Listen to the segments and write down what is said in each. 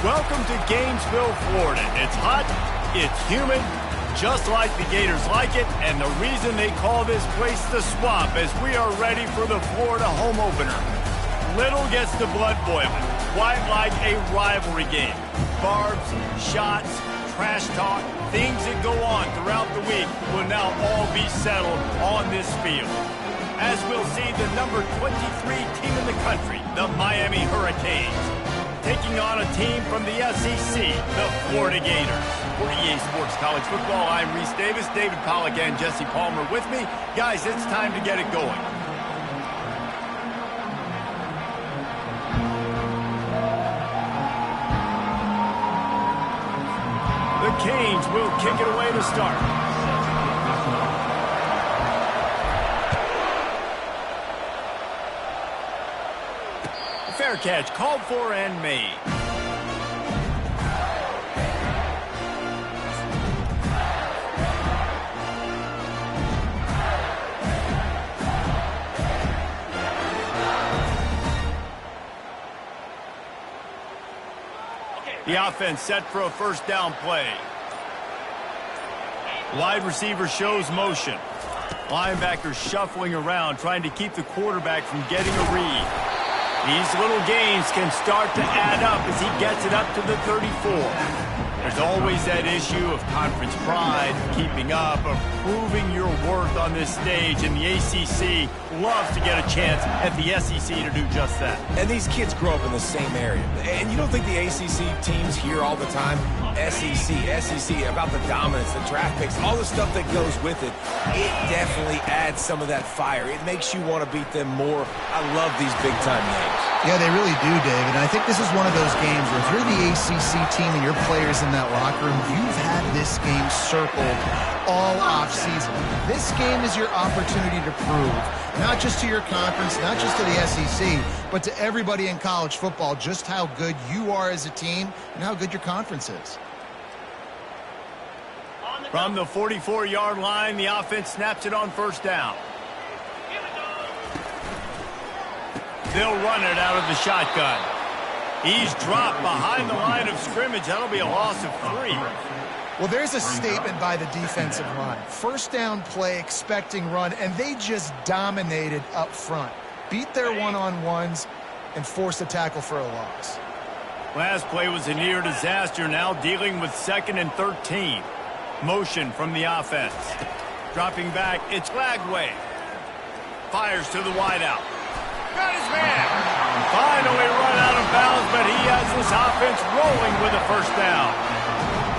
Welcome to Gainesville, Florida. It's hot, it's humid, just like the Gators like it, and the reason they call this place the Swamp as we are ready for the Florida home opener. Little gets the blood boiling, quite like a rivalry game. Barbs, shots, trash talk, things that go on throughout the week will now all be settled on this field. As we'll see the number 23 team in the country, the Miami Hurricanes, taking on a team from the SEC, the Florida Gators. For EA Sports College Football, I'm Reese Davis, David Pollack, and Jesse Palmer with me. Guys, it's time to get it going. The Canes will kick it away to start. Fair catch, called for and made. The offense set for a first down play. Wide receiver shows motion. Linebacker shuffling around, trying to keep the quarterback from getting a read. These little gains can start to add up as he gets it up to the 34. There's always that issue of conference pride, keeping up, of proving your worth on this stage, and the ACC loves to get a chance at the SEC to do just that. And these kids grow up in the same area. And you don't think the ACC teams hear all the time, SEC, about the dominance, the draft picks, all the stuff that goes with it. It definitely adds some of that fire. It makes you want to beat them more. I love these big-time games. Yeah, they really do, David. And I think this is one of those games where if you're the ACC team and your players in that locker room, you've had this game circled all offseason. This game is your opportunity to prove, not just to your conference, not just to the SEC, but to everybody in college football, just how good you are as a team and how good your conference is. From the 44-yard line, the offense snaps it on first down. They'll run it out of the shotgun. He's dropped behind the line of scrimmage. That'll be a loss of 3. Well, there's a statement by the defensive line. First down play, expecting run, and they just dominated up front. Beat their one-on-ones and forced a tackle for a loss. Last play was a near disaster, now dealing with 2nd and 13. Motion from the offense. Dropping back, it's Lagway. Fires to the wideout. Got his man. Finally run out of bounds, but he has this offense rolling with a first down.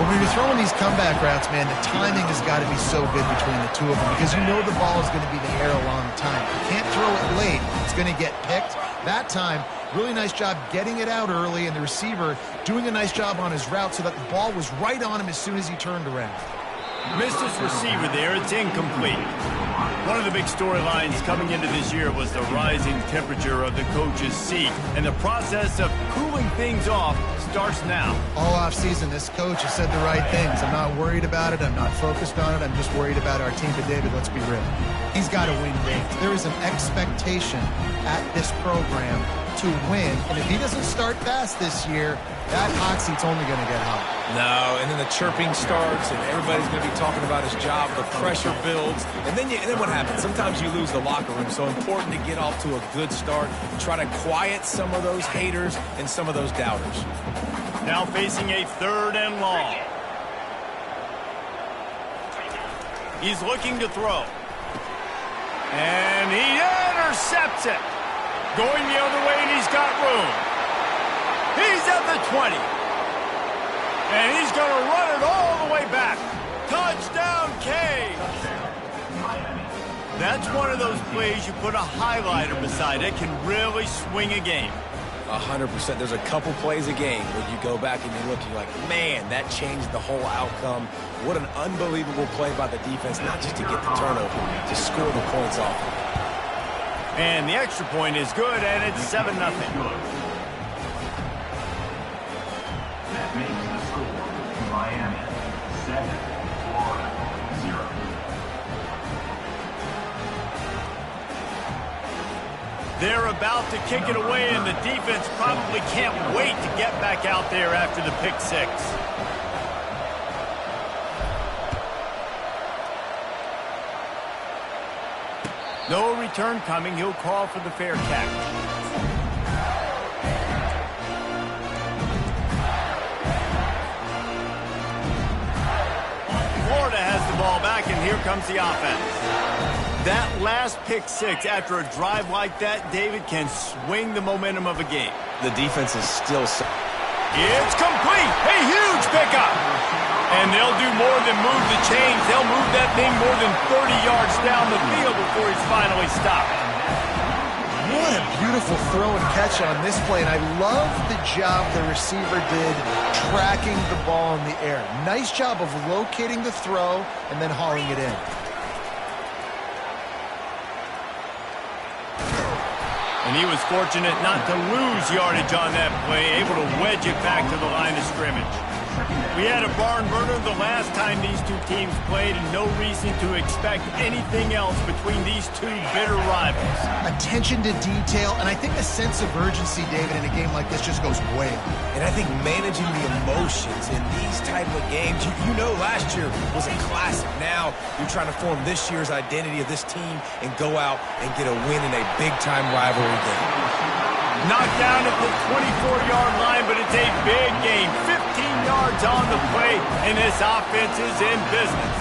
Well, when you're throwing these comeback routes, man, the timing has got to be so good between the two of them because you know the ball is going to be in the air a long time. You can't throw it late. It's going to get picked. That time, really nice job getting it out early, and the receiver doing a nice job on his route so that the ball was right on him as soon as he turned around. Missed his receiver there. It's incomplete. One of the big storylines coming into this year was the rising temperature of the coach's seat, and the process of cooling things off starts now. All offseason, this coach has said the right things. I'm not worried about it. I'm not focused on it. I'm just worried about our team. But, David, let's be real. He's got to win games. There is an expectation at this program to win, and if he doesn't start fast this year, that hot seat's only going to get hot. No, and then the chirping starts, and everybody's going to be talking about his job. The pressure builds, and then what happens? Sometimes you lose the locker room. So important to get off to a good start. Try to quiet some of those haters and some of those doubters. Now facing a 3rd and long. He's looking to throw, and he intercepts it. Going the other way, and he's got room. He's at the 20. And he's going to run it all the way back. Touchdown, Canes. That's one of those plays you put a highlighter beside it. Can really swing a game. 100%. There's a couple plays a game where you go back and you're looking like, man, that changed the whole outcome. What an unbelievable play by the defense, not just to get the turnover, to score the points off. And the extra point is good, and it's 7-0. That makes the score Miami 7, Florida 0. They're about to kick it away, and the defense probably can't wait to get back out there after the pick six. No return coming. He'll call for the fair catch. Florida has the ball back, and here comes the offense. That last pick six after a drive like that, David, can swing the momentum of a game. The defense is still... It's complete. A huge pickup. And they'll do more than move the chains. They'll move that thing more than 30 yards down the field before he's finally stopped. What a beautiful throw and catch on this play, and I love the job the receiver did tracking the ball in the air. Nice job of locating the throw and then hauling it in. And he was fortunate not to lose yardage on that play, able to wedge it back to the line of scrimmage. We had a barn burner the last time these two teams played, and no reason to expect anything else between these two bitter rivals. Attention to detail, and I think a sense of urgency, David, in a game like this just goes way up. And I think managing the emotions in these type of games, you know last year was a classic. Now you're trying to form this year's identity of this team and go out and get a win in a big-time rivalry game. Knocked down at the 24-yard line, but it's a big gain. 15 yards on the play, and this offense is in business.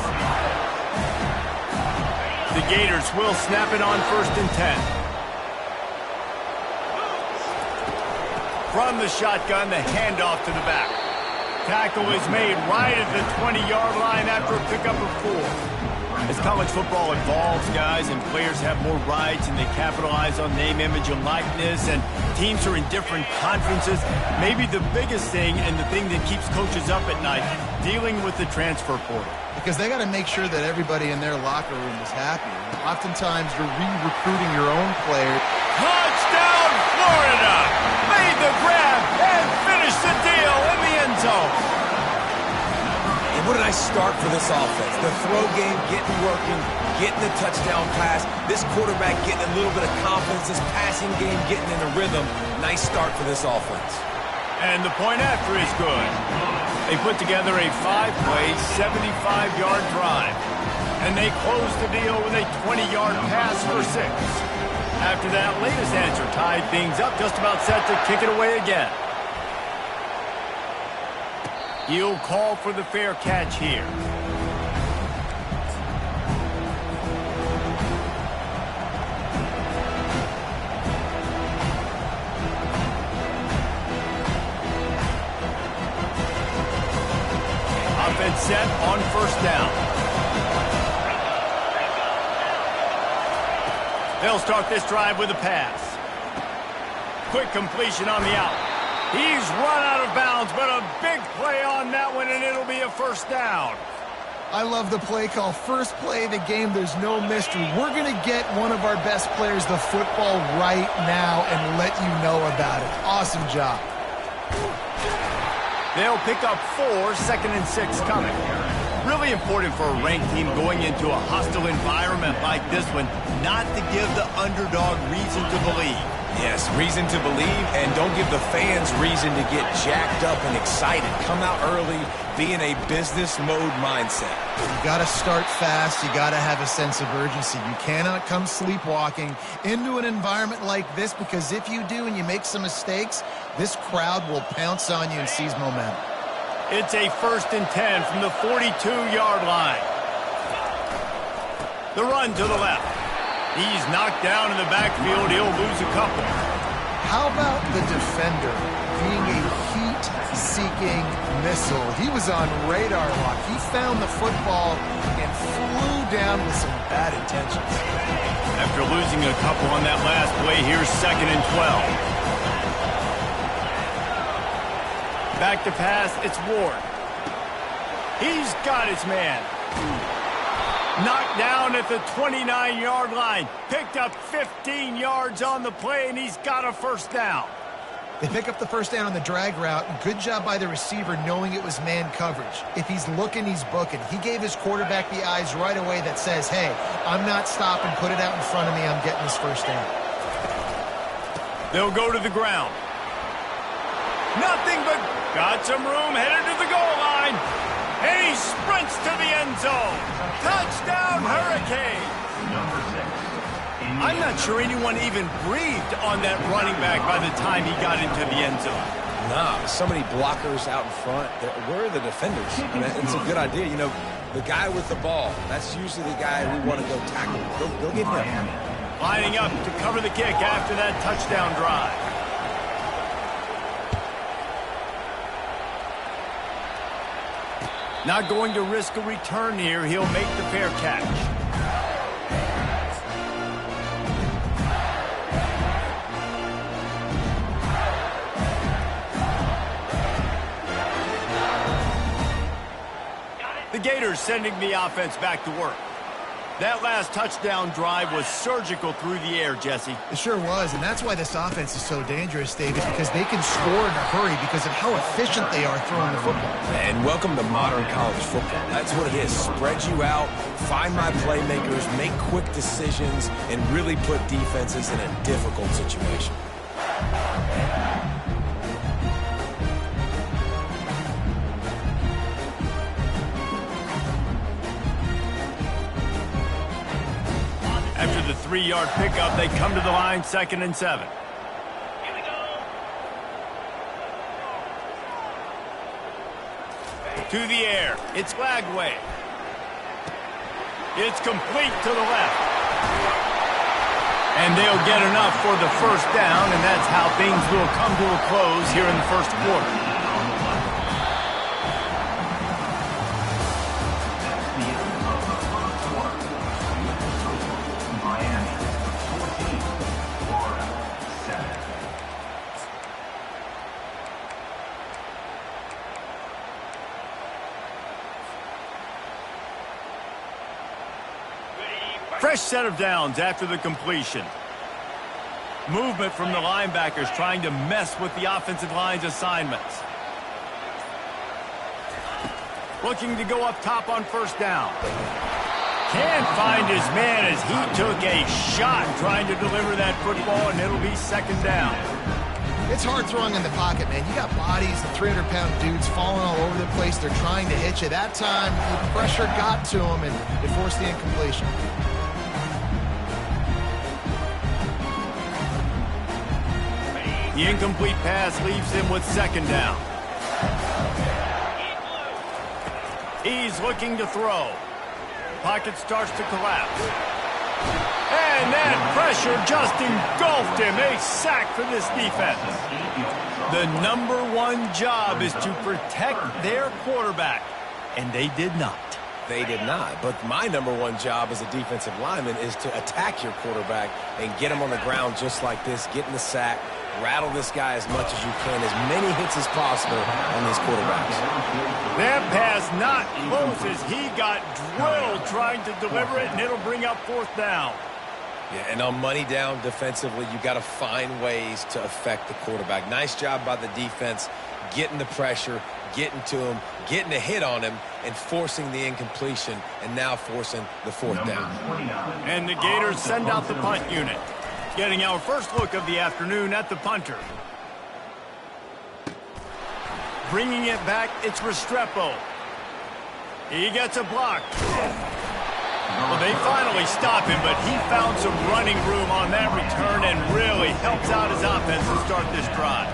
The Gators will snap it on 1st and 10. From the shotgun, the handoff to the back. Tackle is made right at the 20-yard line after a pickup of 4. As college football evolves, guys, and players have more rights and they capitalize on name, image, and likeness, and teams are in different conferences, maybe the biggest thing and the thing that keeps coaches up at night, dealing with the transfer portal. Because they got to make sure that everybody in their locker room is happy. Oftentimes, you're re-recruiting your own players. Touchdown, Florida! Made the grab and finished the deal in the end zone. What a nice start for this offense. The throw game getting working, getting the touchdown pass. This quarterback getting a little bit of confidence. This passing game getting in a rhythm. Nice start for this offense. And the point after is good. They put together a 5-play, 75-yard drive. And they close the deal with a 20-yard pass for 6. After that latest answer tied things up, just about set to kick it away again. He'll call for the fair catch here. Offense set on 1st down. They'll start this drive with a pass. Quick completion on the out. He's run out of bounds, but a big play on that one, and it'll be a 1st down. I love the play call. First play of the game, there's no mystery. We're going to get one of our best players the football right now and let you know about it. Awesome job. They'll pick up 4, 2nd and 6 coming. Really important for a ranked team going into a hostile environment like this one, not to give the underdog reason to believe. Yes, reason to believe, and don't give the fans reason to get jacked up and excited. Come out early, be in a business mode mindset. You got to start fast. You got to have a sense of urgency. You cannot come sleepwalking into an environment like this, because if you do and you make some mistakes, this crowd will pounce on you and seize momentum. It's a 1st and 10 from the 42-yard line. The run to the left. He's knocked down in the backfield. He'll lose a couple. How about the defender being a heat-seeking missile? He was on radar lock. He found the football and flew down with some bad intentions. After losing a couple on that last play, here's 2nd and 12. Back to pass, it's Ward. He's got his man. Knocked down at the 29-yard line. Picked up 15 yards on the play, and he's got a 1st down. They pick up the 1st down on the drag route. Good job by the receiver knowing it was man coverage. If he's looking, he's booking. He gave his quarterback the eyes right away that says, hey, I'm not stopping. Put it out in front of me. I'm getting this 1st down. They'll go to the ground. Nothing but got some room, headed to the goal line. And he sprints to the end zone. Touchdown, Hurricanes. Number 6. I'm not sure anyone even breathed on that running back by the time he got into the end zone. Nah, so many blockers out in front. Where are the defenders? I mean, it's a good idea. You know, the guy with the ball, that's usually the guy we want to go tackle. Go get him. Lining up to cover the kick after that touchdown drive. Not going to risk a return here. He'll make the fair catch. The Gators sending the offense back to work. That last touchdown drive was surgical through the air, Jesse. It sure was, and that's why this offense is so dangerous, David, because they can score in a hurry because of how efficient they are throwing the football. And welcome to modern college football. That's what it is. Spread you out, find my playmakers, make quick decisions, and really put defenses in a difficult situation. After the 3-yard pickup, they come to the line, 2nd and 7. To the air, it's Lagway. It's complete to the left. And they'll get enough for the first down, and that's how things will come to a close here in the first quarter. Fresh set of downs after the completion. Movement from the linebackers trying to mess with the offensive line's assignments. Looking to go up top on first down. Can't find his man as he took a shot trying to deliver that football, and it'll be 2nd down. It's hard throwing in the pocket, man. You got bodies, the 300-pound dudes falling all over the place. They're trying to hit you. That time, the pressure got to him, and it forced the incompletion. The incomplete pass leaves him with 2nd down. He's looking to throw. Pocket starts to collapse. And that pressure just engulfed him. A sack for this defense. The #1 job is to protect their quarterback, and they did not. They did not. But my #1 job as a defensive lineman is to attack your quarterback and get him on the ground just like this, get in the sack, rattle this guy as much as you can, as many hits as possible on these quarterbacks. That pass not close as he got drilled trying to deliver it, and it'll bring up 4th down. Yeah, and on money down defensively, you got to find ways to affect the quarterback. Nice job by the defense, getting the pressure, getting to him, getting a hit on him, and forcing the incompletion, and now forcing the 4th down. And the Gators send out the punt unit. Getting our first look of the afternoon at the punter. Bringing it back, it's Restrepo. He gets a block. Well, they finally stop him, but he found some running room on that return and really helps out his offense to start this drive.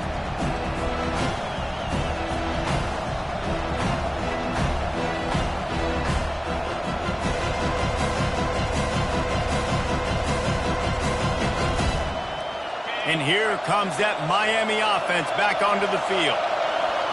And here comes that Miami offense back onto the field.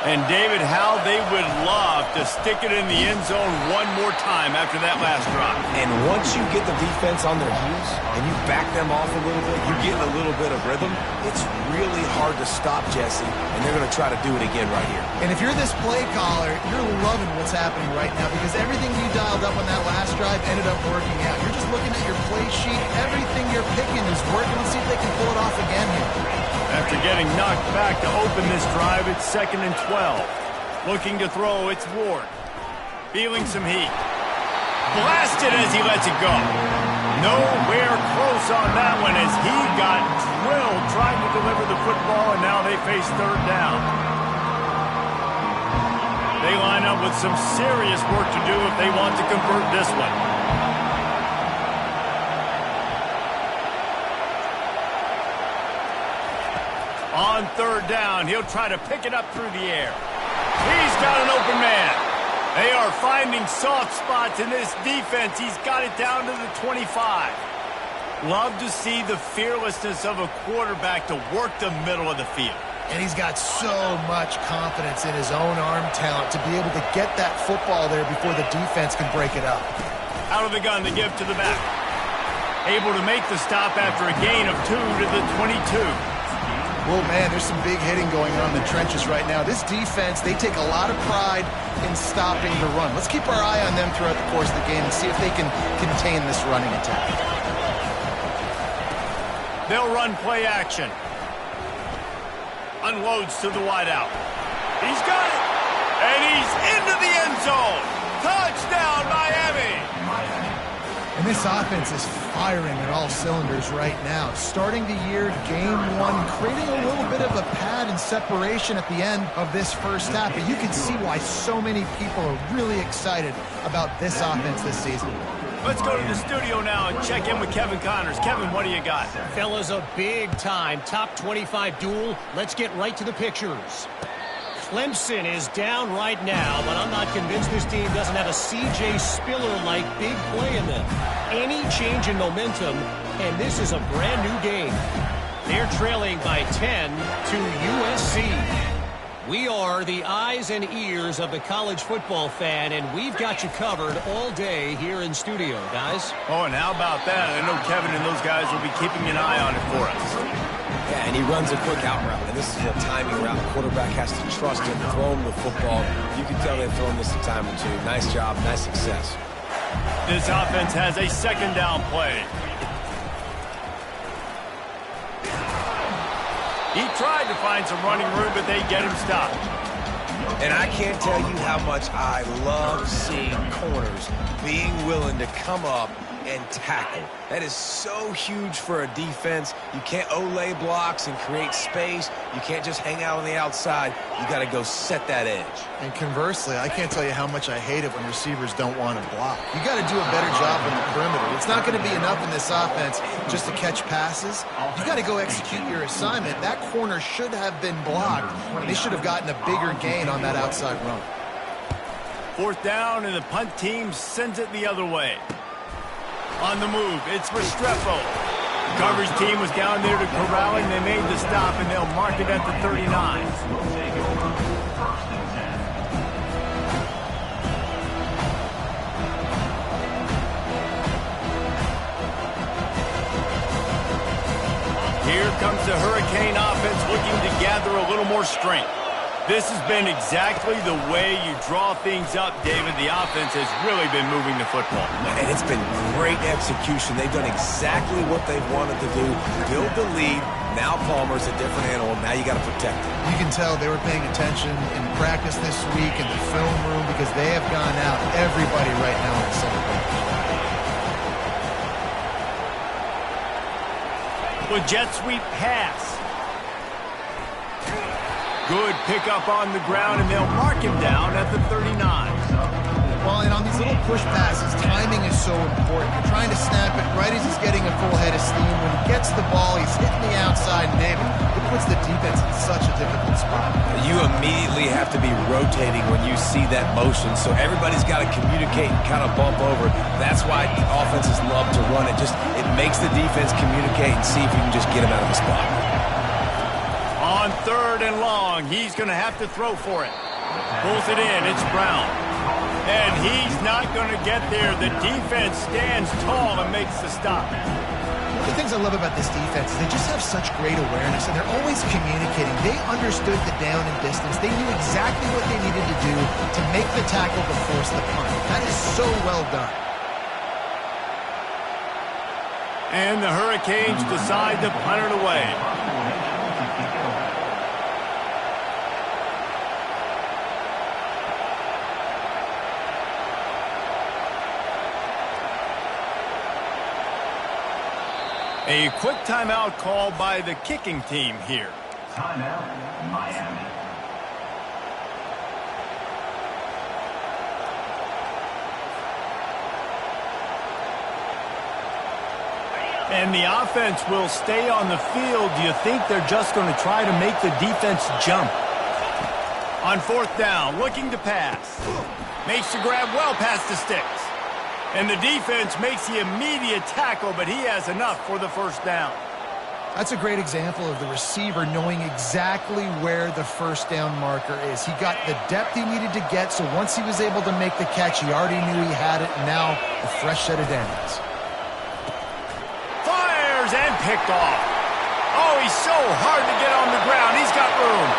And David, how they would love to stick it in the end zone one more time after that last drive. And once you get the defense on their heels and you back them off a little bit, you get a little bit of rhythm, it's really hard to stop, Jesse, and they're going to try to do it again right here. And if you're this play caller, you're loving what's happening right now because everything you dialed up on that last drive ended up working out. You're just looking at your play sheet. Everything you're picking is working. Let's see if they can pull it off again here. After getting knocked back to open this drive, it's 2nd and 12. Looking to throw, it's Ward. Feeling some heat. Blasted as he lets it go. Nowhere close on that one as he got drilled trying to deliver the football, and now they face third down. They line up with some serious work to do if they want to convert this one. On third down, he'll try to pick it up through the air. He's got an open man. They are finding soft spots in this defense. He's got it down to the 25. Love to see the fearlessness of a quarterback to work the middle of the field. And he's got so much confidence in his own arm talent to be able to get that football there before the defense can break it up. Out of the gun, they give to the back. Able to make the stop after a gain of 2 to the 22. Well, man, there's some big hitting going on in the trenches right now. This defense, they take a lot of pride in stopping the run. Let's keep our eye on them throughout the course of the game and see if they can contain this running attack. They'll run play action. Unloads to the wideout. He's got it. And he's into the end zone. Touchdown, Miami. And this offense is firing at all cylinders right now. Starting the year, game one, creating a little bit of a pad and separation at the end of this first half. But you can see why so many people are really excited about this offense this season. Let's go to the studio now and check in with Kevin Connors. Kevin, what do you got? Fellas, a big-time top 25 duel. Let's get right to the pictures. Clemson is down right now, but I'm not convinced this team doesn't have a C.J. Spiller-like big play in them. Any change in momentum, and this is a brand-new game. They're trailing by 10 to USC. We are the eyes and ears of the college football fan, and we've got you covered all day here in studio, guys. Oh, and how about that? I know Kevin and those guys will be keeping an eye on it for us. Yeah, and he runs a quick out route, and this is a timing route. The quarterback has to trust him, throw him the football. You can tell they've thrown this a time or two. Nice job, nice success. This offense has a second down play. He tried to find some running room, but they get him stopped. And I can't tell you how much I love seeing corners being willing to come up and tackle. That is so huge for a defense. You can't olay blocks and create space. You can't just hang out on the outside. You got to go set that edge. And conversely, I can't tell you how much I hate it when receivers don't want to block. You got to do a better job on the perimeter. It's not going to be enough in this offense just to catch passes. You got to go execute your assignment. That corner should have been blocked. They should have gotten a bigger gain on that outside run. Fourth down, and the punt team sends it the other way. On the move, it's Restrepo. The coverage team was down there to corral him. They made the stop, and they'll mark it at the 39. Here comes the Hurricane offense looking to gather a little more strength. This has been exactly the way you draw things up, David. The offense has really been moving the football. And it's been great execution. They've done exactly what they've wanted to do. Build the lead. Now Palmer's a different animal. Now you got to protect it. You can tell they were paying attention in practice this week in the film room because they have gone out everybody right now in the center bench. With jet sweep pass. Good pickup on the ground, and they'll mark him down at the 39. Well, and on these little push passes, timing is so important. You're trying to snap it right as he's getting a full head of steam. When he gets the ball, he's hitting the outside, and David, it puts the defense in such a difficult spot. You immediately have to be rotating when you see that motion, so everybody's got to communicate and kind of bump over. That's why offenses love to run it. It makes the defense communicate and see if you can just get him out of the spot. On third and long, he's going to have to throw for it. Pulls it in, it's Brown. And he's not going to get there. The defense stands tall and makes the stop. One of the things I love about this defense is they just have such great awareness, and they're always communicating. They understood the down and distance. They knew exactly what they needed to do to make the tackle to force the punt. That is so well done. And the Hurricanes decide to punt it away. A quick timeout called by the kicking team here. Timeout, Miami. And the offense will stay on the field. Do you think they're just going to try to make the defense jump? On fourth down, looking to pass. Makes the grab well past the sticks. And the defense makes the immediate tackle, but he has enough for the first down. That's a great example of the receiver knowing exactly where the first down marker is. He got the depth he needed to get, so once he was able to make the catch, he already knew he had it, and now a fresh set of downs. Fires and picked off. Oh, he's so hard to get on the ground. He's got room.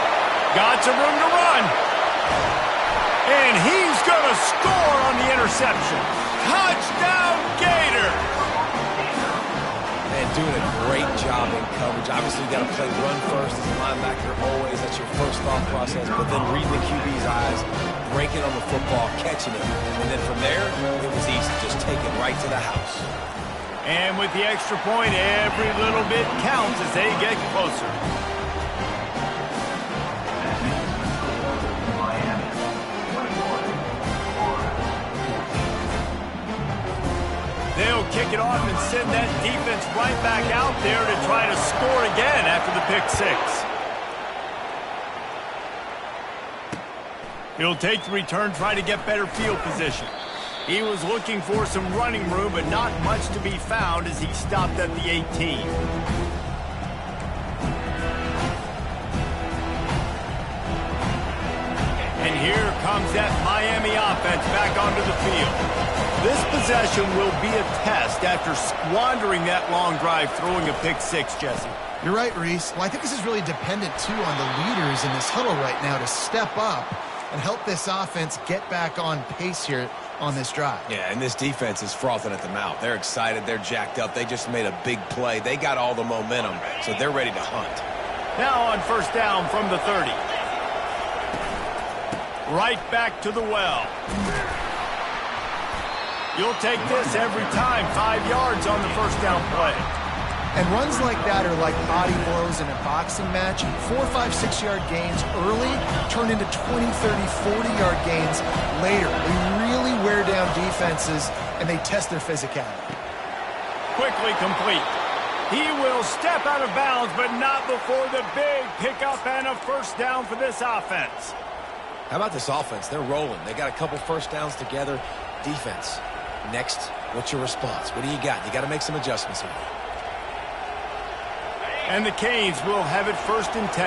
Got some room to run. And he's going to score on the interception. Touchdown, Gator! Man, doing a great job in coverage. Obviously, you got to play run first as a linebacker always. That's your first thought process. But then reading the QB's eyes, breaking on the football, catching it. And then from there, it was easy. Just take it right to the house. And with the extra point, every little bit counts as they get closer. They'll kick it off and send that defense right back out there to try to score again after the pick six. He'll take the return, try to get better field position. He was looking for some running room, but not much to be found as he stopped at the 18. And here comes that Miami offense back onto the field. This possession will be a test after squandering that long drive throwing a pick six, Jesse. You're right, Reese. Well, I think this is really dependent, too, on the leaders in this huddle right now to step up and help this offense get back on pace here on this drive. Yeah, and this defense is frothing at the mouth. They're excited. They're jacked up. They just made a big play. They got all the momentum, so they're ready to hunt. Now on first down from the 30. Right back to the well. You'll take this every time. 5 yards on the first down play. And runs like that are like body blows in a boxing match. 4, 5, 6 yard gains early turn into 20, 30, 40-yard gains later. They really wear down defenses, and they test their physicality. Quickly complete. He will step out of bounds, but not before the big pickup and a first down for this offense. How about this offense? They're rolling. They got a couple first downs together. Defense. Next, what's your response? What do you got? You got to make some adjustments here. And the Canes will have it first and 10.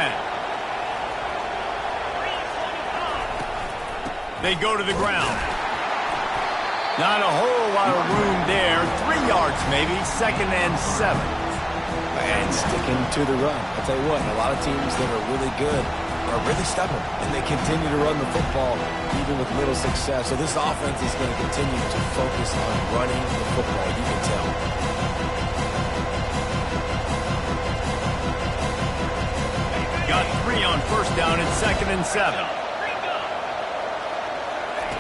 They go to the ground. Not a whole lot of room there. 3 yards maybe. Second and 7. And sticking to the run. I'll tell you what, a lot of teams that are really good are really stubborn, and they continue to run the football even with little success. So this offense is going to continue to focus on running the football. You can tell. Got 3 on first down and second and 7.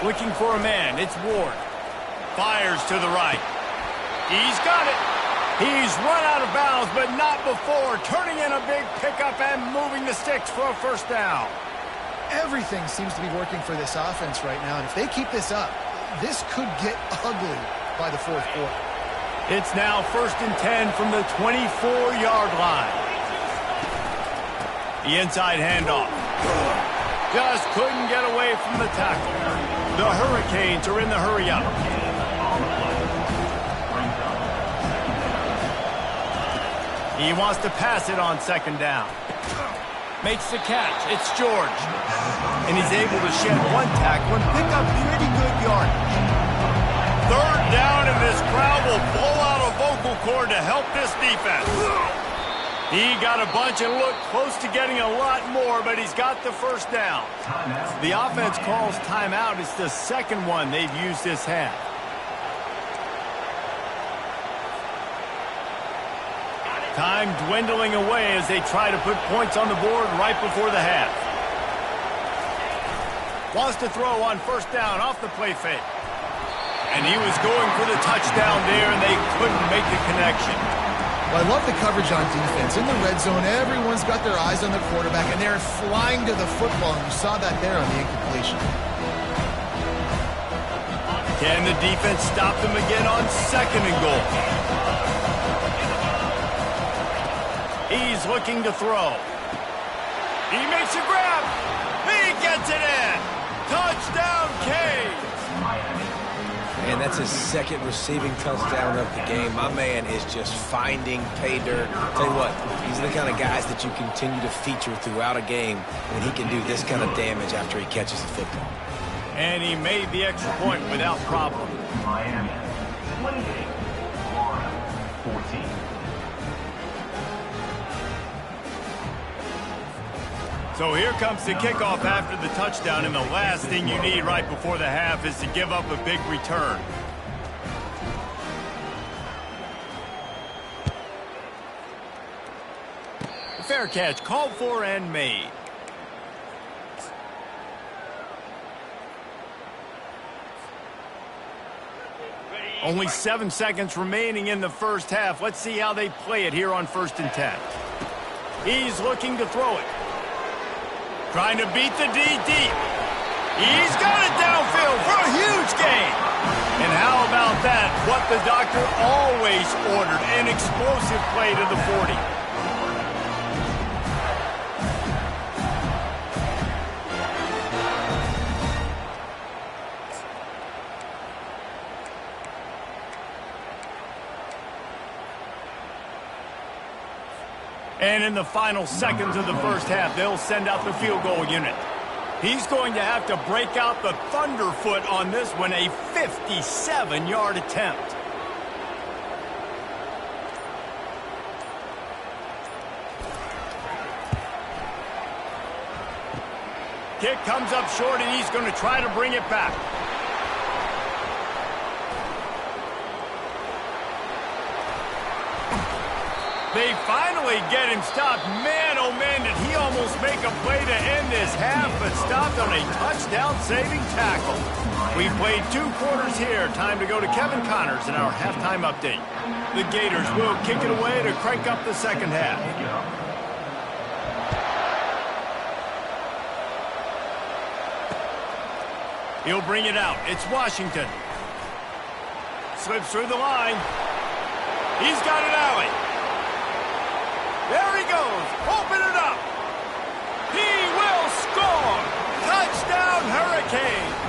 Looking for a man. It's Ward. Fires to the right. He's got it. He's run out of bounds, but not before. Turning in a big pickup and moving the sticks for a first down. Everything seems to be working for this offense right now, and if they keep this up, this could get ugly by the fourth quarter. It's now first and 10 from the 24-yard line. The inside handoff. Just couldn't get away from the tackle. The Hurricanes are in the hurry-up. He wants to pass it on second down. Makes the catch. It's George. And he's able to shed one tackle and pick up pretty good yardage. Third down, and this crowd will blow out a vocal cord to help this defense. He got a bunch and looked close to getting a lot more, but he's got the first down. The offense calls timeout. It's the second one they've used this half. Time dwindling away as they try to put points on the board right before the half. Wants to throw on first down off the play fake. And he was going for the touchdown there, and they couldn't make the connection. Well, I love the coverage on defense. In the red zone, everyone's got their eyes on the quarterback, and they're flying to the football, and you saw that there on the incompletion. Can the defense stop them again on 2nd and goal? He's looking to throw. He makes a grab. He gets it in. Touchdown, Canes. And that's his 2nd receiving touchdown of the game. My man is just finding pay dirt. Tell you what, these are the kind of guys that you continue to feature throughout a game when he can do this kind of damage after he catches the football. And he made the extra point without problem. Miami, 28. Florida, 14. So here comes the kickoff after the touchdown, and the last thing you need right before the half is to give up a big return. Fair catch, called for and made. Only 7 seconds remaining in the first half. Let's see how they play it here on 1st and 10. He's looking to throw it. Trying to beat the D deep. He's got it downfield for a huge gain. And how about that? What the doctor always ordered, an explosive play to the 40. And in the final seconds of the first half, they'll send out the field goal unit. He's going to have to break out the thunderfoot on this one, a 57-yard attempt. Kick comes up short, and he's going to try to bring it back. They finally get him stopped. Man, oh man, did he almost make a play to end this half, but stopped on a touchdown-saving tackle. We've played 2 quarters here. Time to go to Kevin Connors in our halftime update. The Gators will kick it away to crank up the second half. He'll bring it out. It's Washington. Slips through the line. He's got an alley. There he goes. Open it up. He will score. Touchdown, Hurricanes.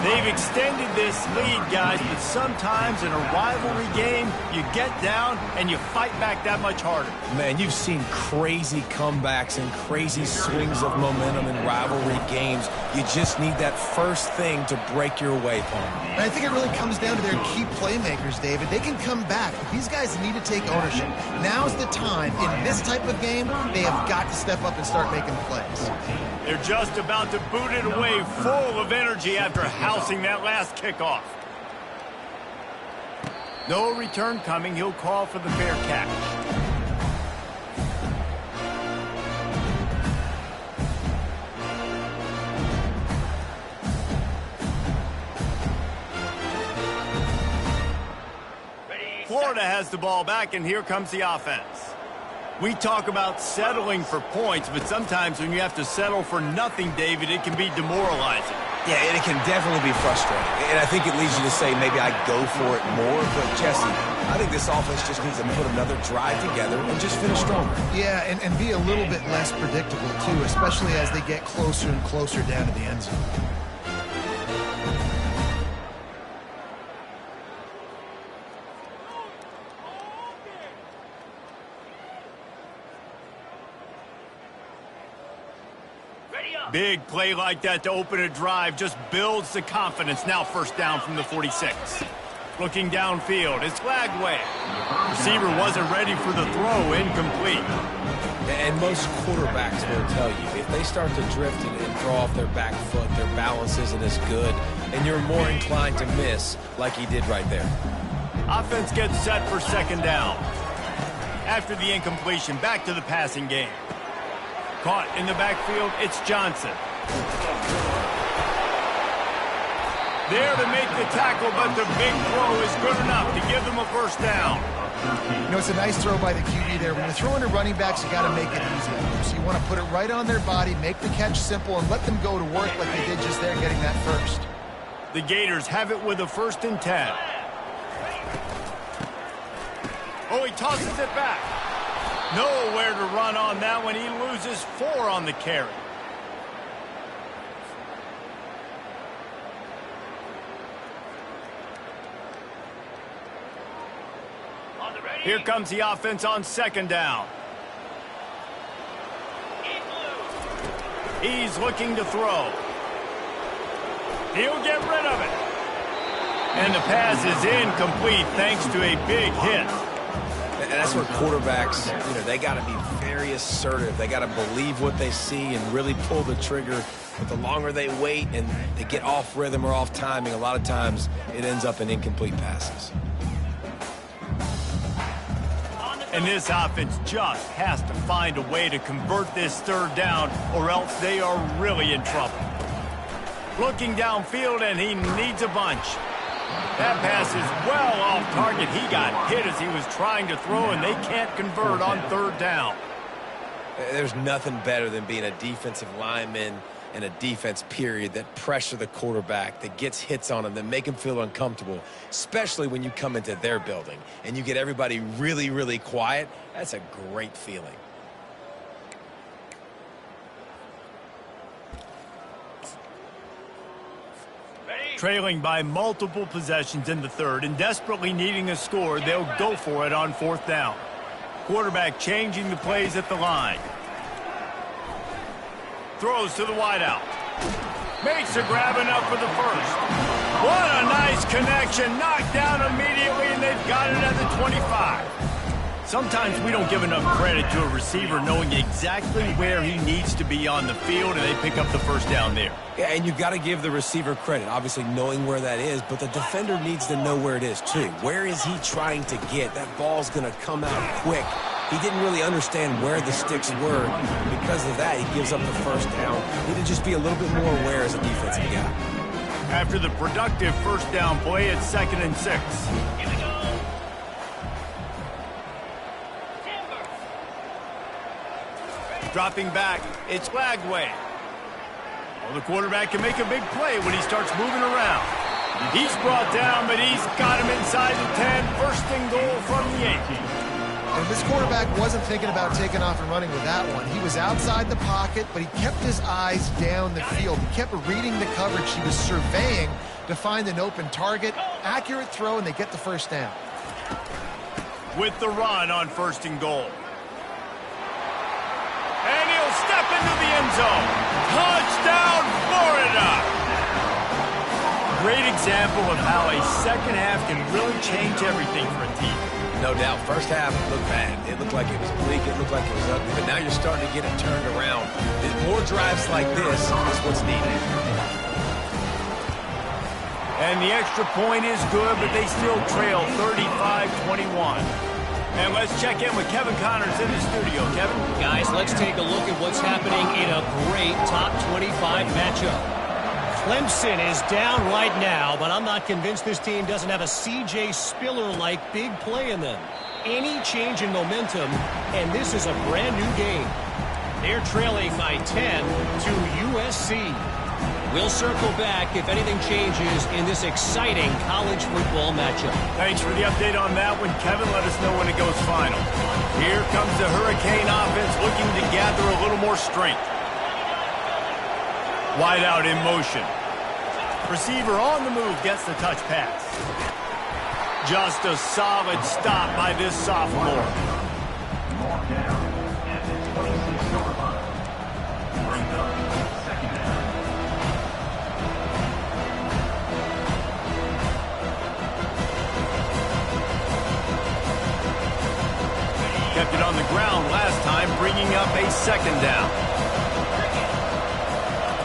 They've extended this lead, guys, but sometimes in a rivalry game, you get down and you fight back that much harder. Man, you've seen crazy comebacks and crazy swings of momentum in rivalry games. You just need that first thing to break your way, Paul. And I think it really comes down to their key playmakers, David. They can come back, but these guys need to take ownership. Now's the time. In this type of game, they have got to step up and start making plays. They're just about to boot it away, full of energy after housing that last kickoff. No return coming. He'll call for the fair catch. Florida has the ball back, and here comes the offense. We talk about settling for points, but sometimes when you have to settle for nothing, David, it can be demoralizing. Yeah, and it can definitely be frustrating. And I think it leads you to say maybe I go for it more. But, Jesse, I think this offense just needs to put another drive together and just finish stronger. Yeah, and be a little bit less predictable, too, especially as they get closer and closer down to the end zone. Big play like that to open a drive just builds the confidence. Now 1st down from the 46. Looking downfield, it's Lagway. Receiver wasn't ready for the throw, incomplete. And most quarterbacks will tell you, if they start to drift and throw off their back foot, their balance isn't as good, and you're more inclined to miss like he did right there. Offense gets set for 2nd down. After the incompletion, back to the passing game. Caught in the backfield, it's Johnson. There to make the tackle, but the big throw is good enough to give them a 1st down. You know, it's a nice throw by the QB there. When you're throwing to running backs, you got to make it easy. So you want to put it right on their body, make the catch simple, and let them go to work like they did just there, getting that first. The Gators have it with a 1st and 10. Oh, he tosses it back. Nowhere to run on that one. He loses 4 on the carry. Here comes the offense on 2nd down. He's looking to throw. He'll get rid of it. And the pass is incomplete thanks to a big hit. And that's where quarterbacks, they got to be very assertive. They got to believe what they see and really pull the trigger. But the longer they wait and they get off rhythm or off timing, a lot of times it ends up in incomplete passes. And this offense just has to find a way to convert this 3rd down, or else they are really in trouble. Looking downfield, and he needs a bunch. That pass is well off target. He got hit as he was trying to throw, and they can't convert on 3rd down. There's nothing better than being a defensive lineman and a defense, period, that pressure the quarterback, that gets hits on him, that make him feel uncomfortable, especially when you come into their building and you get everybody really, really quiet. That's a great feeling. Trailing by multiple possessions in the 3rd and desperately needing a score, they'll go for it on 4th down. Quarterback changing the plays at the line. Throws to the wideout. Makes a grab enough for the 1st. What a nice connection. Knocked down immediately, and they've got it at the 25. Sometimes we don't give enough credit to a receiver knowing exactly where he needs to be on the field, and they pick up the 1st down there. Yeah, and you've got to give the receiver credit, obviously knowing where that is, but the defender needs to know where it is too. Where is he trying to get? That ball's going to come out quick. He didn't really understand where the sticks were. Because of that, he gives up the 1st down. Need to just be a little bit more aware as a defensive guy. After the productive 1st down play, it's 2nd and 6. Dropping back, it's Lagway. Well, the quarterback can make a big play when he starts moving around. He's brought down, but he's got him inside the 10. 1st and goal from the 8. And this quarterback wasn't thinking about taking off and running with that one. He was outside the pocket, but he kept his eyes down the field. He kept reading the coverage. He was surveying to find an open target. Accurate throw, and they get the 1st down. With the run on 1st and goal. And he'll step into the end zone. Touchdown, Florida! Great example of how a 2nd half can really change everything for a team. No doubt, 1st half looked bad. It looked like it was bleak. It looked like it was ugly. But now you're starting to get it turned around. More drives like this is what's needed. And the extra point is good, but they still trail 35-21. And let's check in with Kevin Connors in the studio. Kevin? Guys, let's take a look at what's happening in a great top 25 matchup. Clemson is down right now, but I'm not convinced this team doesn't have a C.J. Spiller-like big play in them. Any change in momentum, and this is a brand new game. They're trailing by 10 to USC. We'll circle back if anything changes in this exciting college football matchup. Thanks for the update on that one, Kevin. Let us know when it goes final. Here comes the Hurricane offense looking to gather a little more strength. Wide out in motion. Receiver on the move gets the touch pass. Just a solid stop by this sophomore. Kept it on the ground last time, bringing up a 2nd down.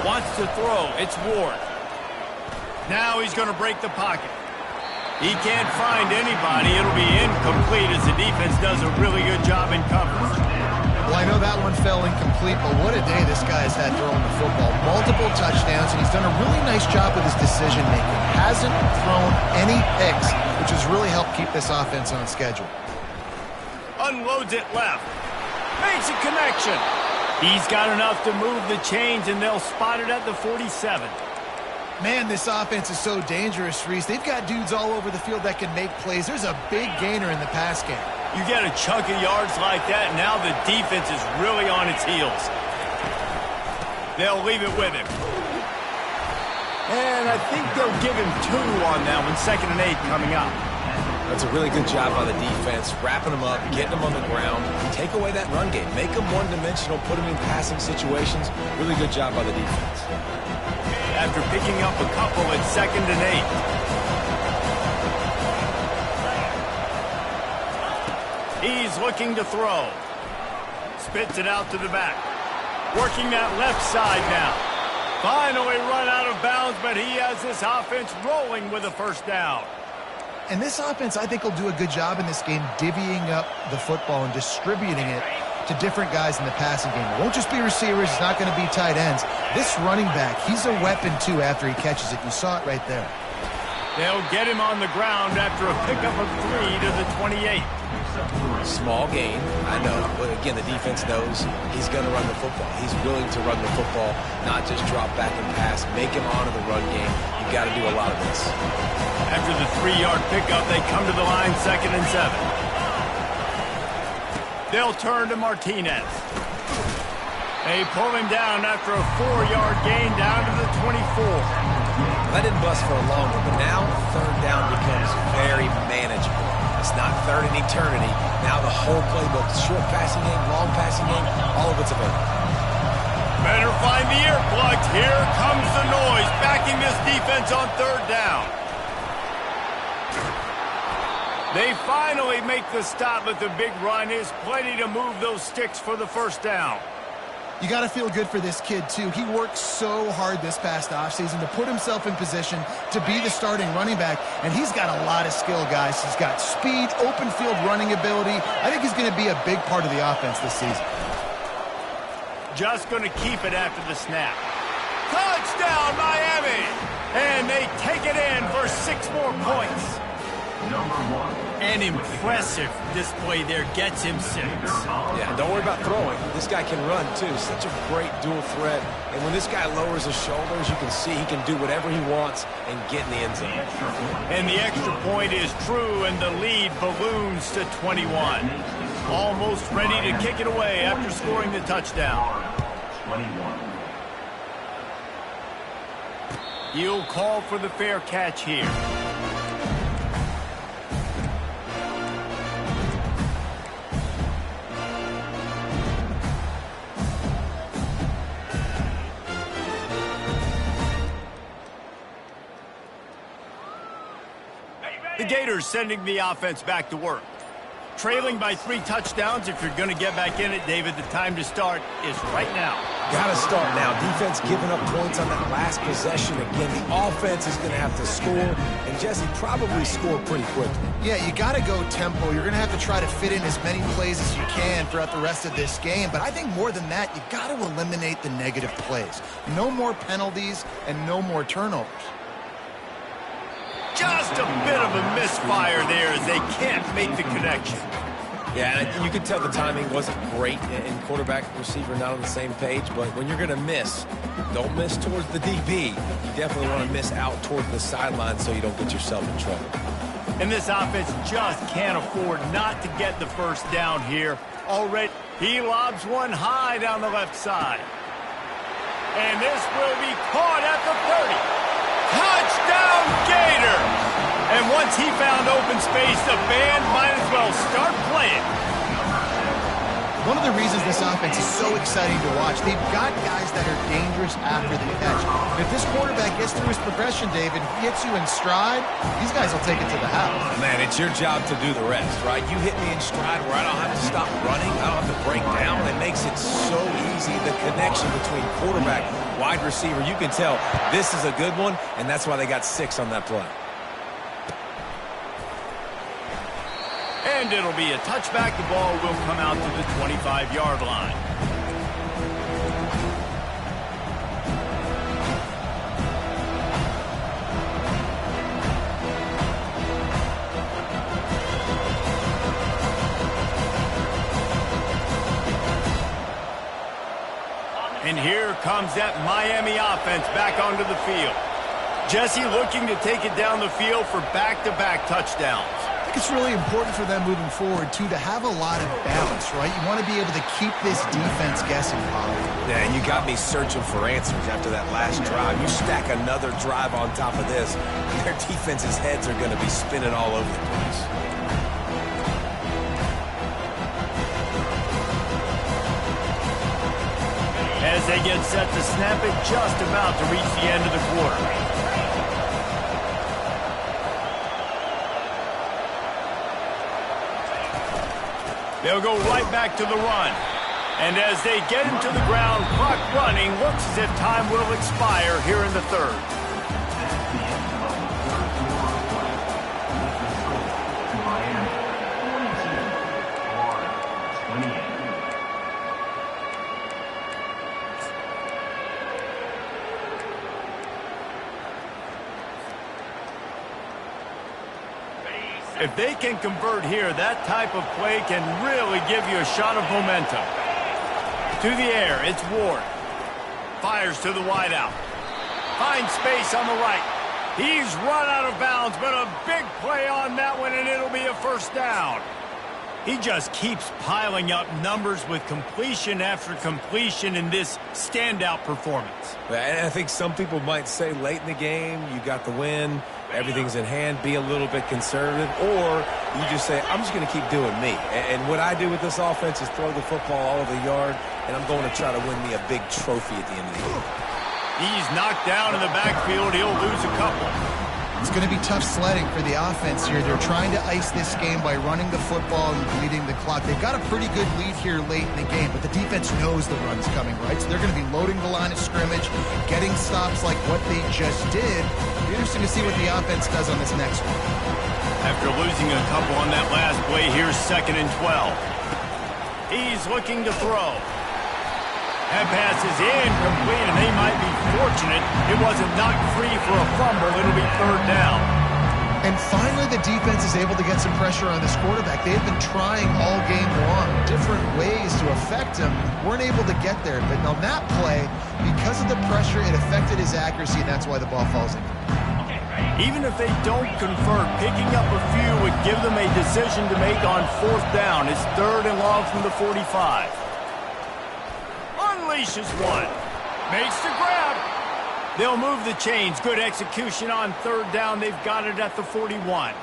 Wants to throw. It's Ward. Now he's going to break the pocket. He can't find anybody. It'll be incomplete as the defense does a really good job in coverage. Well, I know that one fell incomplete, but what a day this guy has had throwing the football. Multiple touchdowns, and he's done a really nice job with his decision-making. Hasn't thrown any picks, which has really helped keep this offense on schedule. Unloads it left. Makes a connection. He's got enough to move the chains, and they'll spot it at the 47. Man, this offense is so dangerous, Reese. They've got dudes all over the field that can make plays. There's a big gainer in the pass game. You get a chunk of yards like that, now the defense is really on its heels. They'll leave it with him. And I think they'll give him 2 on that one, 2nd and 8 coming up. That's a really good job by the defense, wrapping them up, getting them on the ground. Take away that run game. Make them one-dimensional, put them in passing situations. Really good job by the defense. After picking up a couple at 2nd and 8. He's looking to throw. Spits it out to the back. Working that left side now. Finally run out of bounds, but he has this offense rolling with a first down. And this offense, I think, will do a good job in this game divvying up the football and distributing it to different guys in the passing game. It won't just be receivers. It's not going to be tight ends. This running back, he's a weapon, too, after he catches it. You saw it right there. They'll get him on the ground after a pickup of 3 to the 28. Small gain, I know, but again, the defense knows he's going to run the football. He's willing to run the football, not just drop back and pass, make him honor the run game. You got to do a lot of this. After the 3-yard pickup, they come to the line 2nd and 7. They'll turn to Martinez. They pull him down after a 4-yard gain down to the 24. That didn't bust for a long one, but now 3rd down becomes very manageable. It's not 3rd and eternity. Now the whole playbook, short passing game, long passing game, all of it's available. Better find the earplugs. Here comes the noise, backing this defense on 3rd down. They finally make the stop, but the big run is plenty to move those sticks for the first down. You got to feel good for this kid, too. He worked so hard this past offseason to put himself in position to be the starting running back, and he's got a lot of skill, guys. He's got speed, open field running ability. I think he's going to be a big part of the offense this season. Just going to keep it after the snap. Touchdown, Miami! And they take it in for 6 more points. Number 1. An impressive display there gets him 6. Yeah, don't worry about throwing. This guy can run, too. Such a great dual threat. And when this guy lowers his shoulders, you can see he can do whatever he wants and get in the end zone. And the extra point is true, and the lead balloons to 21. Almost ready to kick it away after scoring the touchdown. 21. He'll call for the fair catch here. The Gators sending the offense back to work. Trailing by 3 touchdowns. If you're going to get back in it, David, the time to start is right now. Got to start now. Defense giving up points on that last possession. Again, the offense is going to have to score, and Jesse probably score pretty quickly. Yeah, you got to go tempo. You're going to have to try to fit in as many plays as you can throughout the rest of this game. But I think more than that, you got to eliminate the negative plays. No more penalties and no more turnovers. Just a bit of a misfire there as they can't make the connection. Yeah, and you could tell the timing wasn't great, and quarterback and receiver not on the same page, but when you're going to miss, don't miss towards the DB. You definitely want to miss out towards the sideline so you don't get yourself in trouble. And this offense just can't afford not to get the first down here. Already, he lobs one high down the left side. And this will be caught at the 30. Touchdown, Gators! And once he found open space, the band might as well start playing. One of the reasons this offense is so exciting to watch, they've got guys that are dangerous after the catch. And if this quarterback gets through his progression, David, he hits you in stride, these guys will take it to the house. Man, it's your job to do the rest, right? You hit me in stride where I don't have to stop running, I don't have to break down. It makes it so easy, the connection between quarterback, wide receiver. You can tell this is a good one, and that's why they got 6 on that play. And it'll be a touchback. The ball will come out to the 25-yard line. And here comes that Miami offense back onto the field. Jesse looking to take it down the field for back-to-back touchdowns. I think it's really important for them moving forward, too, to have a lot of balance, right? You want to be able to keep this defense guessing, Polly. Yeah, and you got me searching for answers after that last drive. You stack another drive on top of this, their defense's heads are going to be spinning all over the place. As they get set to snap it, just about to reach the end of the quarter. They'll go right back to the run. And as they get into the ground, clock running, looks as if time will expire here in the third. That's the end of the third quarter. With the score, Miami 42, Florida 28. If they can convert here, that type of play can really give you a shot of momentum. To the air, it's Ward. Fires to the wideout. Finds space on the right. He's run out of bounds, but a big play on that one, and it'll be a first down. He just keeps piling up numbers with completion after completion in this standout performance. And I think some people might say late in the game, you got the win, everything's in hand, be a little bit conservative, or you just say, I'm just going to keep doing me. And what I do with this offense is throw the football all over the yard, and I'm going to try to win me a big trophy at the end of the game. He's knocked down in the backfield. He'll lose a couple. It's going to be tough sledding for the offense here. They're trying to ice this game by running the football and bleeding the clock. They've got a pretty good lead here late in the game, but the defense knows the run's coming, right? So they're going to be loading the line of scrimmage, getting stops like what they just did. It'll be interesting to see what the offense does on this next one. After losing a couple on that last play, here's 2nd and 12. He's looking to throw. That pass is incomplete, and they might be fortunate it wasn't knocked free for a fumble. It'll be 3rd down. And finally, the defense is able to get some pressure on this quarterback. They've been trying all game long different ways to affect him. Weren't able to get there, but on that play, because of the pressure, it affected his accuracy, and that's why the ball falls in. Even if they don't convert, picking up a few would give them a decision to make on 4th down. It's 3rd and long from the 45. Unleashes one. Makes the grab. They'll move the chains. Good execution on 3rd down. They've got it at the 41.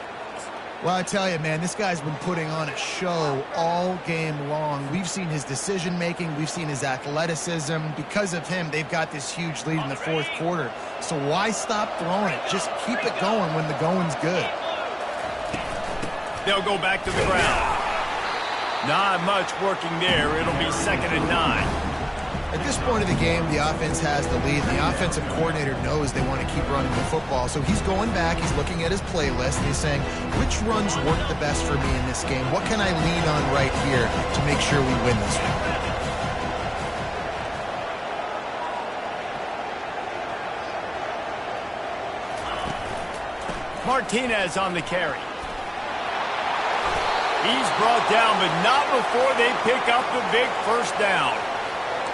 Well, I tell you, man, this guy's been putting on a show all game long. We've seen his decision-making. We've seen his athleticism. Because of him, they've got this huge lead in the 4th quarter. So why stop throwing it? Just keep it going when the going's good. They'll go back to the ground. Not much working there. It'll be 2nd and 9. At this point of the game, the offense has the lead. The offensive coordinator knows they want to keep running the football. So he's going back, he's looking at his playlist, and he's saying, which runs work the best for me in this game? What can I lean on right here to make sure we win this one? Martinez on the carry. He's brought down, but not before they pick up the big first down.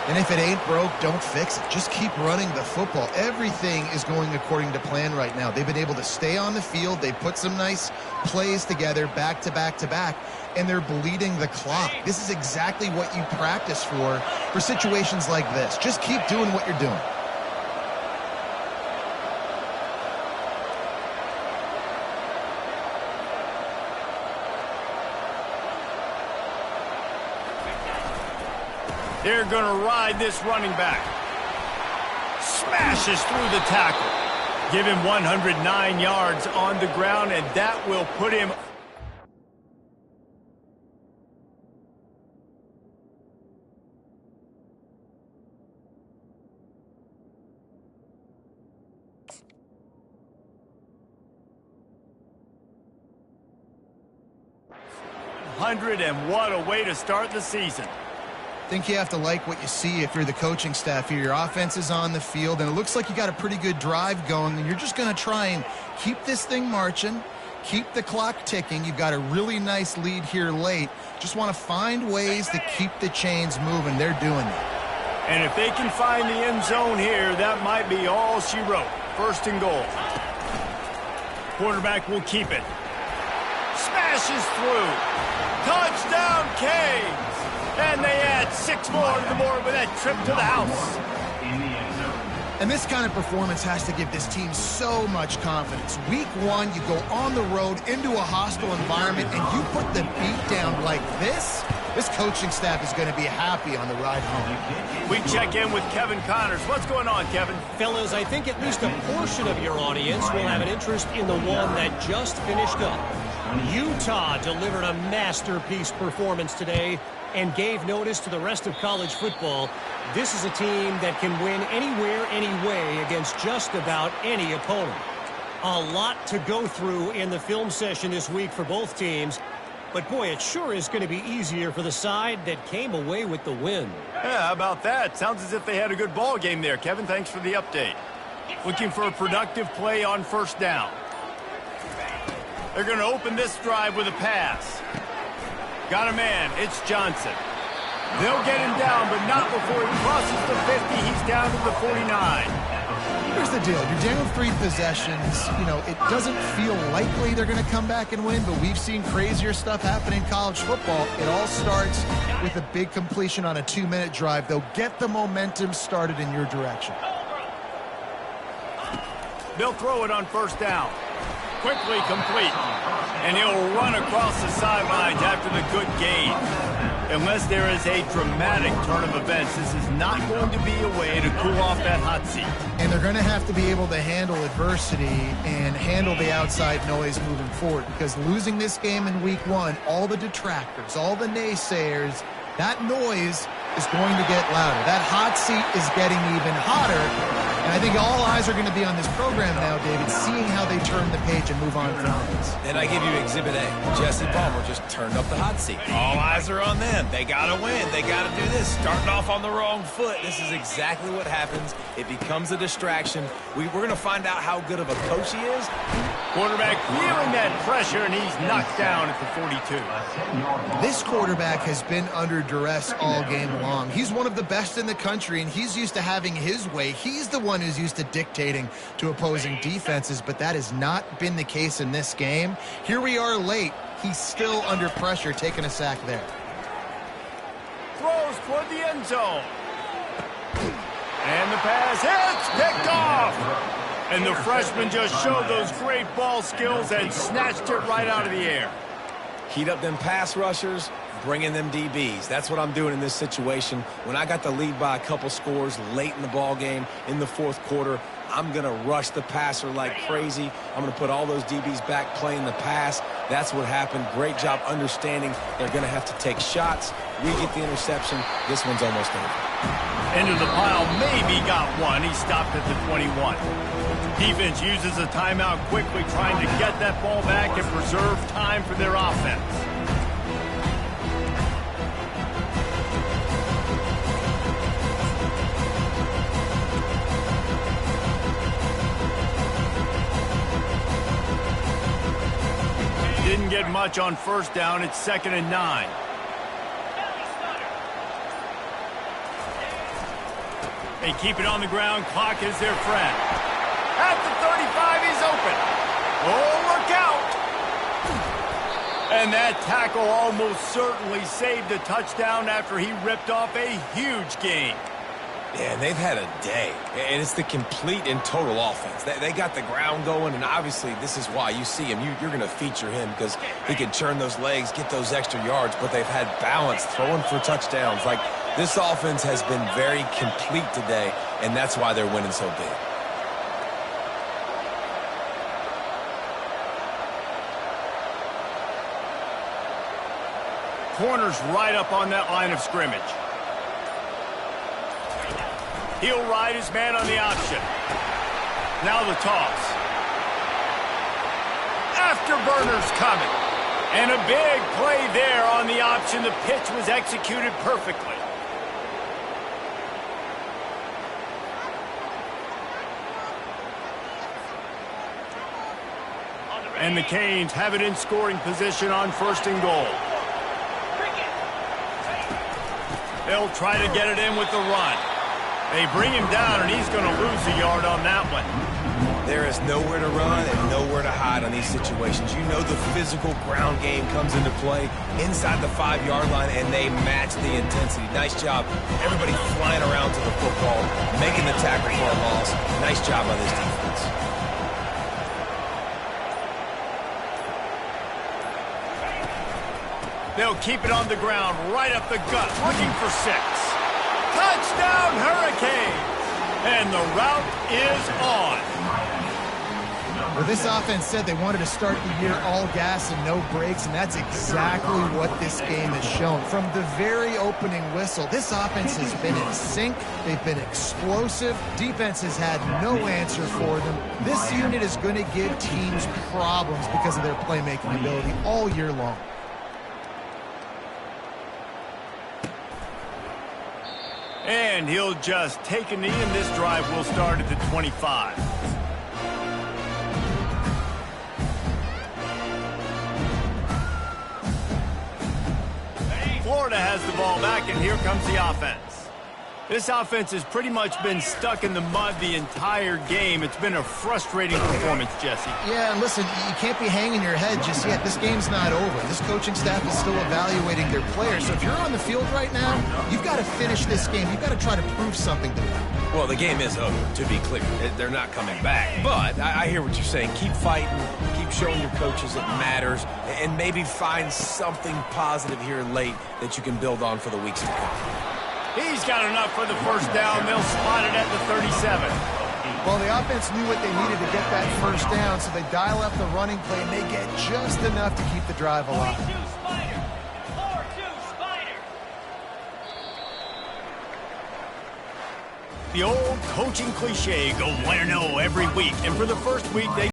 And if it ain't broke, don't fix it. Just keep running the football. Everything is going according to plan right now. They've been able to stay on the field. They've put some nice plays together back to back to back, and they're bleeding the clock. This is exactly what you practice for situations like this. Just keep doing what you're doing. They're going to ride this running back. Smashes through the tackle. Give him 109 yards on the ground, and that will put him... and what a way to start the season. I think you have to like what you see if you're the coaching staff here. Your offense is on the field, and it looks like you got a pretty good drive going, and you're just going to try and keep this thing marching, keep the clock ticking. You've got a really nice lead here late. Just want to find ways to keep the chains moving. They're doing it. And if they can find the end zone here, that might be all she wrote. First and goal. Quarterback will keep it. Smashes through. Touchdown, Canes! And they add 6 more to the board with that trip to the house. And this kind of performance has to give this team so much confidence. Week 1, you go on the road into a hostile environment, and you put the beat down like this. This coaching staff is going to be happy on the ride home. We check in with Kevin Connors. What's going on, Kevin? Fellas, I think at least a portion of your audience will have an interest in the one that just finished up. Utah delivered a masterpiece performance today and gave notice to the rest of college football. This is a team that can win anywhere, anyway against just about any opponent. A lot to go through in the film session this week for both teams. But, boy, it sure is going to be easier for the side that came away with the win. Yeah, how about that? Sounds as if they had a good ball game there. Kevin, thanks for the update. Looking for a productive play on first down. They're going to open this drive with a pass. Got a man. It's Johnson. They'll get him down, but not before he crosses the 50. He's down to the 49. Here's the deal. You're down 3 possessions. You know, it doesn't feel likely they're going to come back and win, but we've seen crazier stuff happen in college football. It all starts with a big completion on a 2-minute drive. They'll get the momentum started in your direction. They'll throw it on first down. Quickly complete. And he'll run across the sidelines after the good gain. Unless there is a dramatic turn of events, this is not going to be a way to cool off that hot seat. And they're going to have to be able to handle adversity and handle the outside noise moving forward, because losing this game in week 1, all the detractors, all the naysayers, that noise is going to get louder. That hot seat is getting even hotter. And I think all eyes are going to be on this program now, David, seeing how they turn the page and move on from this. Then I give you Exhibit A. Jesse Palmer just turned up the hot seat. All eyes are on them. They got to win. They got to do this. Starting off on the wrong foot. This is exactly what happens. It becomes a distraction. We're going to find out how good of a coach he is. Quarterback feeling that pressure, and he's knocked down at the 42. This quarterback has been under duress all game long. He's one of the best in the country, and he's used to having his way. He's the one who's used to dictating to opposing defenses, but that has not been the case in this game. Here we are late. He's still under pressure, taking a sack there. Throws toward the end zone. And the pass hits, picked off. And the freshman just showed those great ball skills and snatched it right out of the air. Heat up them pass rushers, bring in them DBs. That's what I'm doing in this situation. When I got the lead by a couple scores late in the ball game, in the 4th quarter, I'm going to rush the passer like crazy. I'm going to put all those DBs back playing the pass. That's what happened. Great job understanding they're going to have to take shots. We get the interception. This one's almost over. Into the pile, maybe got one. He stopped at the 21. Defense uses a timeout quickly, trying to get that ball back and preserve time for their offense. Didn't get much on first down. It's 2nd and 9. They keep it on the ground. Clock is their friend. At the 35, he's open. Oh, look out. And that tackle almost certainly saved a touchdown after he ripped off a huge gain. Yeah, and they've had a day. And it's the complete and total offense. They got the ground going, and obviously this is why you see him. You're going to feature him because he can churn those legs, get those extra yards, but they've had balance, throwing for touchdowns. Like, this offense has been very complete today, and that's why they're winning so big. Corner's right up on that line of scrimmage. He'll ride his man on the option. Now the toss. Afterburner's coming. And a big play there on the option. The pitch was executed perfectly. And the Canes have it in scoring position on 1st and goal. They'll try to get it in with the run. They bring him down, and he's going to lose a yard on that one. There is nowhere to run and nowhere to hide on these situations. You know the physical ground game comes into play inside the 5-yard line, and they match the intensity. Nice job. Everybody flying around to the football, making the tackle for a loss. Nice job by this defense. They'll keep it on the ground, right up the gut, looking for 6. Touchdown, Hurricanes! And the route is on. Well, this offense said they wanted to start the year all gas and no brakes, and that's exactly what this game has shown. From the very opening whistle, this offense has been in sync. They've been explosive. Defense has had no answer for them. This unit is going to give teams problems because of their playmaking ability all year long. And he'll just take a knee, and this drive will start at the 25. Florida has the ball back, and here comes the offense. This offense has pretty much been stuck in the mud the entire game. It's been a frustrating performance, Jesse. Yeah, and listen, you can't be hanging your head just yet. This game's not over. This coaching staff is still evaluating their players. So if you're on the field right now, you've got to finish this game. You've got to try to prove something to them. Well, the game is over, to be clear. They're not coming back. But I hear what you're saying. Keep fighting. Keep showing your coaches it matters. And maybe find something positive here late that you can build on for the weeks to come. He's got enough for the first down. They'll spot it at the 37. Well, the offense knew what they needed to get that first down, so they dial up the running play, and they get just enough to keep the drive alive. 4-2 Spider. 4-2 Spider. The old coaching cliche, go 1-0 every week. And for the first week, they